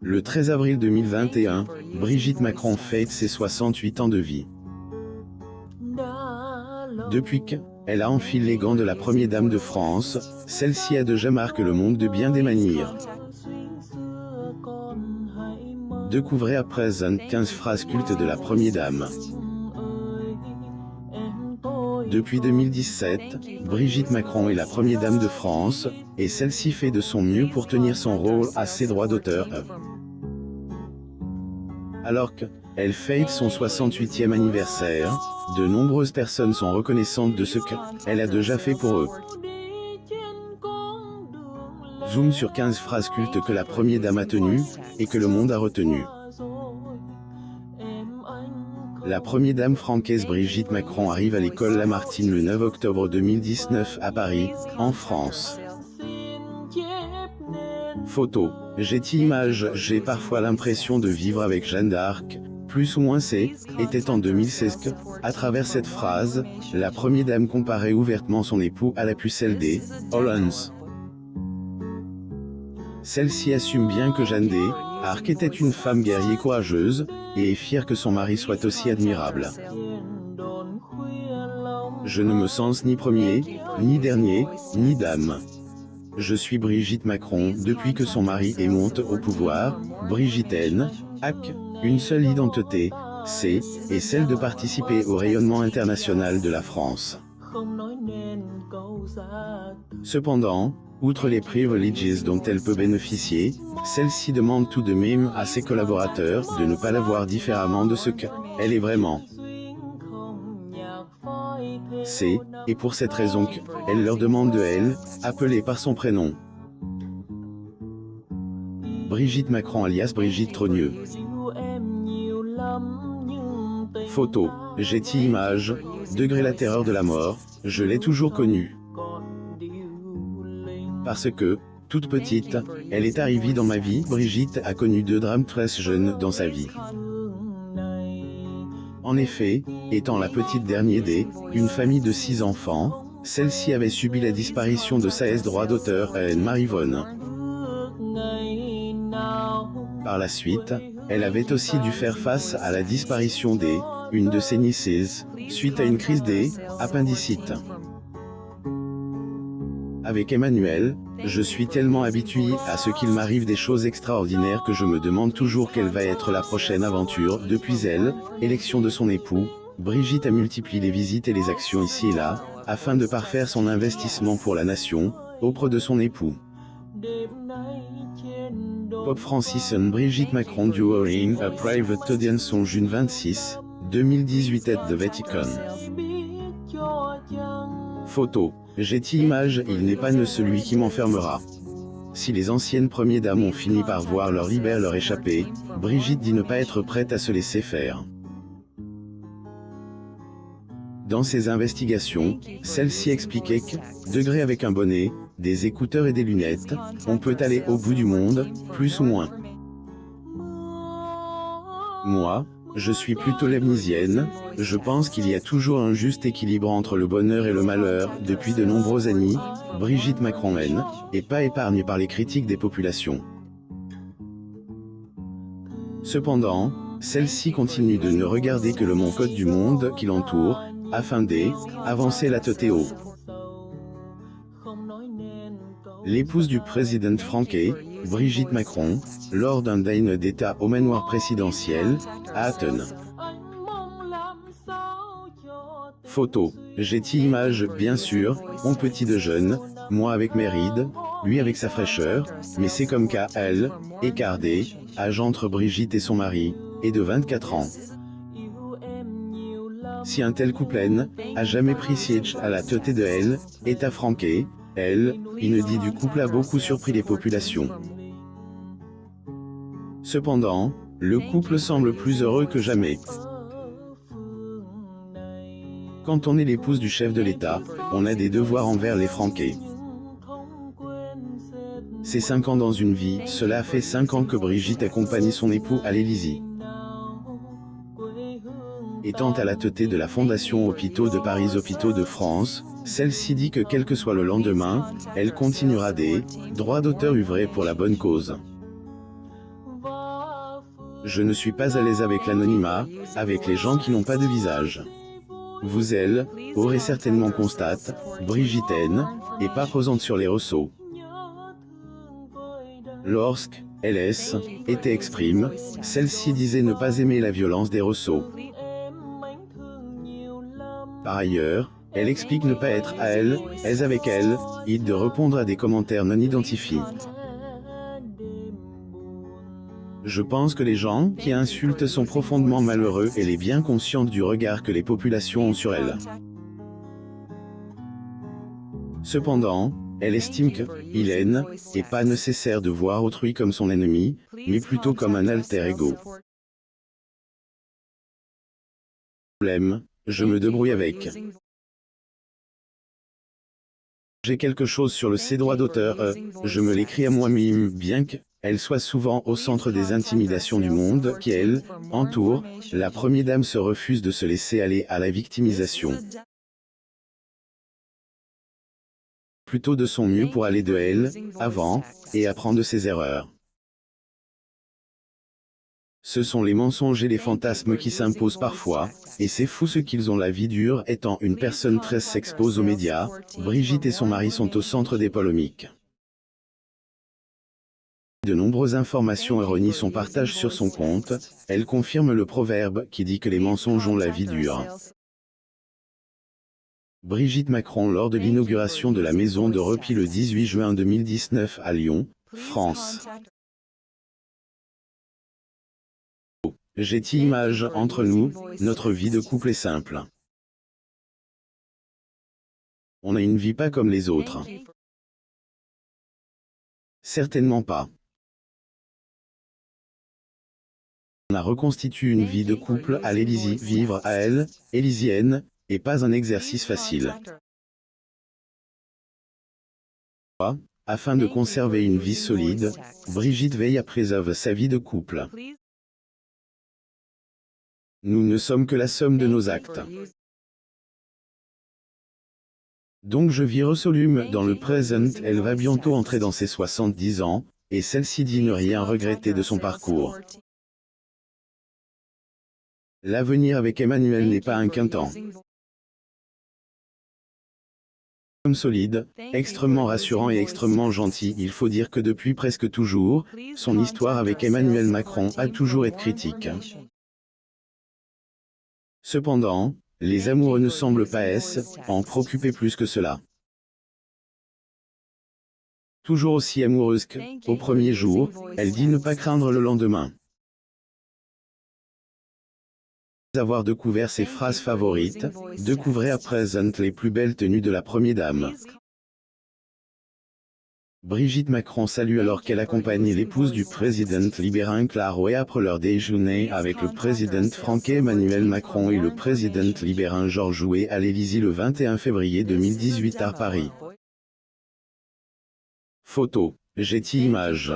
Le 13 avril 2021, Brigitte Macron fête ses 68 ans de vie. Depuis qu'elle a enfilé les gants de la première dame de France, celle-ci a déjà marqué le monde de bien des manières. Découvrez à présent 15 phrases cultes de la première dame. Depuis 2017, Brigitte Macron est la première dame de France, et celle-ci fait de son mieux pour tenir son rôle à ses droits d'auteur. Alors qu'elle fête son 68e anniversaire, de nombreuses personnes sont reconnaissantes de ce qu'elle a déjà fait pour eux. Zoom sur 15 phrases cultes que la première dame a tenues, et que le monde a retenues. La première dame française Brigitte Macron arrive à l'école Lamartine le 9 octobre 2019 à Paris, en France. Photo. J'ai parfois l'impression de vivre avec Jeanne d'Arc, plus ou moins était en 2016 que, à travers cette phrase, la première dame comparait ouvertement son époux à la pucelle des Hollands. Celle-ci assume bien que Jeanne d'Arc était une femme guerrière courageuse, et est fière que son mari soit aussi admirable. Je ne me sens ni premier, ni dernier, ni dame. Je suis Brigitte Macron depuis que son mari est monté au pouvoir. Brigitte a une seule identité, et celle de participer au rayonnement international de la France. Cependant, outre les privilèges dont elle peut bénéficier, celle-ci demande tout de même à ses collaborateurs de ne pas la voir différemment de ce qu'elle est vraiment. Et pour cette raison qu'elle leur demande de elle, appelée par son prénom. Brigitte Macron alias Brigitte Trogneux. Photo. Image. La terreur de la mort, je l'ai toujours connue. Parce que, toute petite, elle est arrivée dans ma vie. Brigitte a connu 2 drames très jeunes dans sa vie. En effet, étant la petite dernière d'une famille de 6 enfants, celle-ci avait subi la disparition de sa droit d'auteur, Anne-Marie-Vonne. Par la suite, elle avait aussi dû faire face à la disparition une de ses nièces, suite à une crise d'appendicite. Avec Emmanuel, je suis tellement habitué à ce qu'il m'arrive des choses extraordinaires que je me demande toujours quelle va être la prochaine aventure. Depuis l'élection de son époux, Brigitte a multiplié les visites et les actions ici et là, afin de parfaire son investissement pour la nation, auprès de son époux. Pope Francis and Brigitte Macron during a private audience on June 26, 2018 at the Vatican. Photo. Image. Il n'est pas celui qui m'enfermera. Si les anciennes premières dames ont fini par voir leur libère leur échapper, Brigitte dit ne pas être prête à se laisser faire. Dans ses investigations, celle-ci expliquait que, avec un bonnet, des écouteurs et des lunettes, on peut aller au bout du monde, plus ou moins. Moi, je suis plutôt leibnizienne, je pense qu'il y a toujours un juste équilibre entre le bonheur et le malheur. Depuis de nombreuses années, Brigitte Macron n'est pas épargnée par les critiques des populations. Cependant, celle-ci continue de ne regarder que le code du monde qui l'entoure, afin d'avancer la tête haut. L'épouse du président français, Brigitte Macron, lors d'un dîner d'État au manoir présidentiel, à Athènes. Photo. Image. Bien sûr, mon petit déjeune, moi avec mes rides, lui avec sa fraîcheur, mais c'est comme qu'elle, écartée, âge entre Brigitte et son mari, est de 24 ans. Si un tel couple a jamais pris siège à la tête de elle, est affranqué, dit du couple a beaucoup surpris les populations. Cependant, le couple semble plus heureux que jamais. Quand on est l'épouse du chef de l'État, on a des devoirs envers les Français. C'est 5 ans dans une vie, cela fait 5 ans que Brigitte accompagne son époux à l'Élysée. Étant à la tête de la Fondation Hôpitaux de Paris Hôpitaux de France, celle-ci dit que quel que soit le lendemain, elle continuera des droits d'auteur œuvrés pour la bonne cause. Je ne suis pas à l'aise avec l'anonymat, avec les gens qui n'ont pas de visage. Vous elle, aurez certainement constate, Brigitte N, est pas présente sur les réseaux. Lorsque, LS, était exprime, celle-ci disait ne pas aimer la violence des réseaux. Par ailleurs, elle explique ne pas être à elle, est avec elle, et de répondre à des commentaires non identifiés. Je pense que les gens qui insultent sont profondément malheureux et elle est bien consciente du regard que les populations ont sur elle. Cependant, elle estime que Hélène n'est pas nécessaire de voir autrui comme son ennemi, mais plutôt comme un alter ego. Problème, je me débrouille avec. J'ai quelque chose sur ses droits d'auteur, je me l'écris à moi-même, bien qu'elle soit souvent au centre des intimidations du monde qui, elle, entoure, la première dame se refuse de se laisser aller à la victimisation. Plutôt de son mieux pour aller de elle, avant, et apprendre de ses erreurs. Ce sont les mensonges et les fantasmes qui s'imposent parfois, et c'est fou ce qu'ils ont la vie dure. Étant une personne très s'expose aux médias, Brigitte et son mari sont au centre des polémiques. De nombreuses informations erronées sont partagées sur son compte, elle confirme le proverbe qui dit que les mensonges ont la vie dure. Brigitte Macron lors de l'inauguration de la maison de repli le 18 juin 2019 à Lyon, France. J'ai dit image entre nous, notre vie de couple est simple. On a une vie pas comme les autres. Certainement pas. On a reconstitué une vie de couple à l'Élysée. Vivre à elle, élysienne, est pas un exercice facile. Afin de conserver une vie solide, Brigitte veille à préserver sa vie de couple. Nous ne sommes que la somme de nos actes. Donc je vis résolument dans le présent. Elle va bientôt entrer dans ses 70 ans, et celle-ci dit ne rien regretter de son parcours. L'avenir avec Emmanuel n'est pas un quintant. Homme solide, extrêmement rassurant et extrêmement gentil. Il faut dire que depuis presque toujours, son histoire avec Emmanuel Macron a toujours été critique. Cependant, les amoureux ne semblent pas en préoccuper plus que cela. Toujours aussi amoureuse qu'au premier jour, elle dit ne pas craindre le lendemain. Avoir découvert ses phrases favorites, découvrez à présent les plus belles tenues de la première dame. Brigitte Macron salue alors qu'elle accompagne l'épouse du président libérin Clarouet après leur déjeuner avec le président français Emmanuel Macron et le président libérin Georges Jouet à l'Élysée le 21 février 2018 à Paris. Photo, Getty Images.